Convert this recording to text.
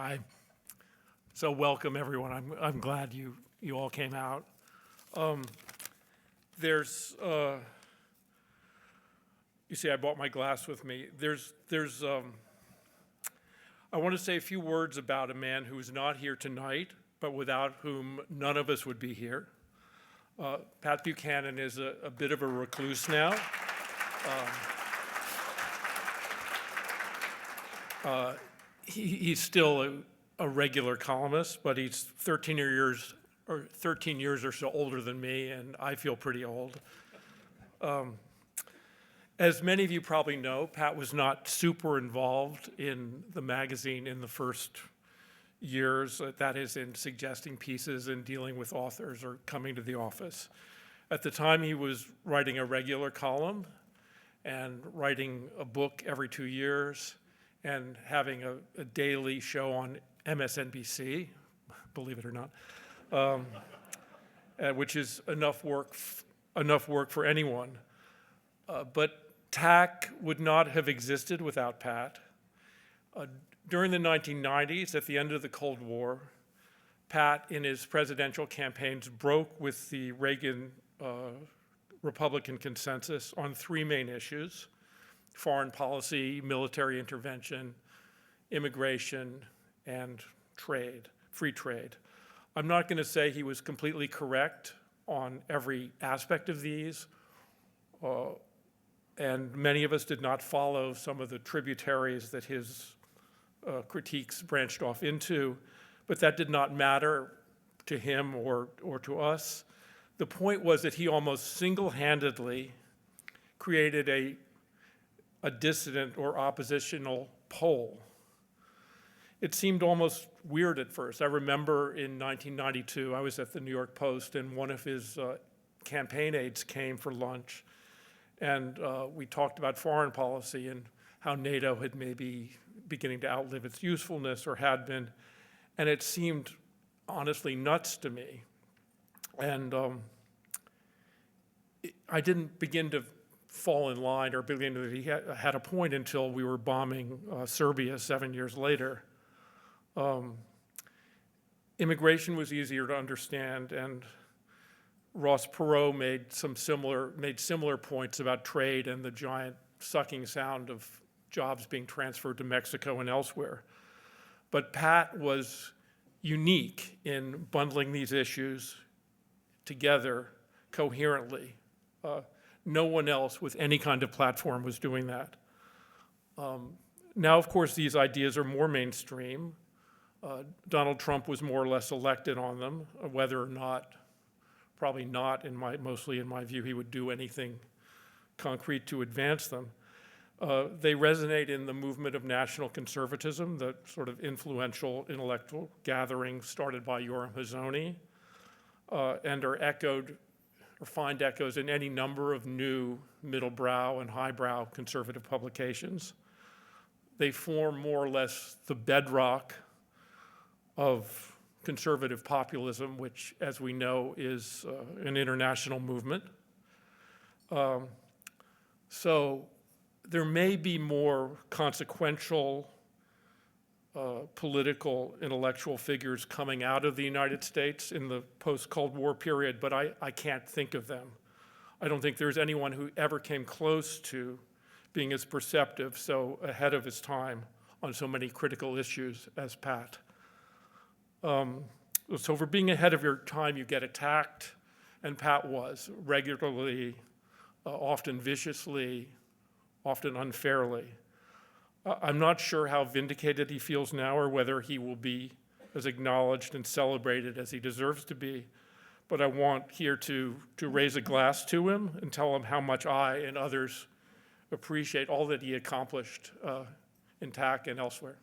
Hi. So welcome, everyone. I'm glad you all came out. There's you see, I brought my glass with me. I want to say a few words about a man who is not here tonight, but without whom none of us would be here. Pat Buchanan is a bit of a recluse now. He's still a regular columnist, but he's 13 years or so older than me, and I feel pretty old. As many of you probably know, Pat was not super involved in the magazine in the first years, that is, in suggesting pieces and dealing with authors or coming to the office. At the time, he was writing a regular column and writing a book every 2 years and having a daily show on MSNBC, believe it or not, which is enough work for anyone. But TAC would not have existed without Pat. During the 1990s, at the end of the Cold War, Pat, in his presidential campaigns, broke with the Reagan Republican consensus on three main issues: foreign policy, military intervention, immigration, and trade, free trade. I'm not going to say he was completely correct on every aspect of these, and many of us did not follow some of the tributaries that his critiques branched off into, but that did not matter to him or to us. The point was that he almost single-handedly created a dissident or oppositional pole. It seemed almost weird at first. I remember in 1992, I was at the New York Post, and one of his campaign aides came for lunch, and we talked about foreign policy and how NATO had maybe beginning to outlive its usefulness or had been, and it seemed honestly nuts to me. And I didn't begin to fall in line or believe that he had a point until we were bombing Serbia 7 years later. Immigration was easier to understand, and Ross Perot made similar points about trade and the giant sucking sound of jobs being transferred to Mexico and elsewhere. But Pat was unique in bundling these issues together coherently. No one else with any kind of platform was doing that. Now, of course, these ideas are more mainstream. Donald Trump was more or less elected on them, whether or not, probably not, mostly in my view, he would do anything concrete to advance them. They resonate in the movement of national conservatism, the sort of influential intellectual gathering started by Yoram Hazony, and are echoed or find echoes in any number of new middle-brow and high-brow conservative publications. They form more or less the bedrock of conservative populism, which, as we know, is an international movement. So there may be more consequential political, intellectual figures coming out of the United States in the post-Cold War period, but I can't think of them. I don't think there's anyone who ever came close to being as perceptive, so ahead of his time on so many critical issues as Pat. So for being ahead of your time, you get attacked, and Pat was regularly, often viciously, often unfairly. I'm not sure how vindicated he feels now or whether he will be as acknowledged and celebrated as he deserves to be, but I want here to raise a glass to him and tell him how much I and others appreciate all that he accomplished in TAC and elsewhere.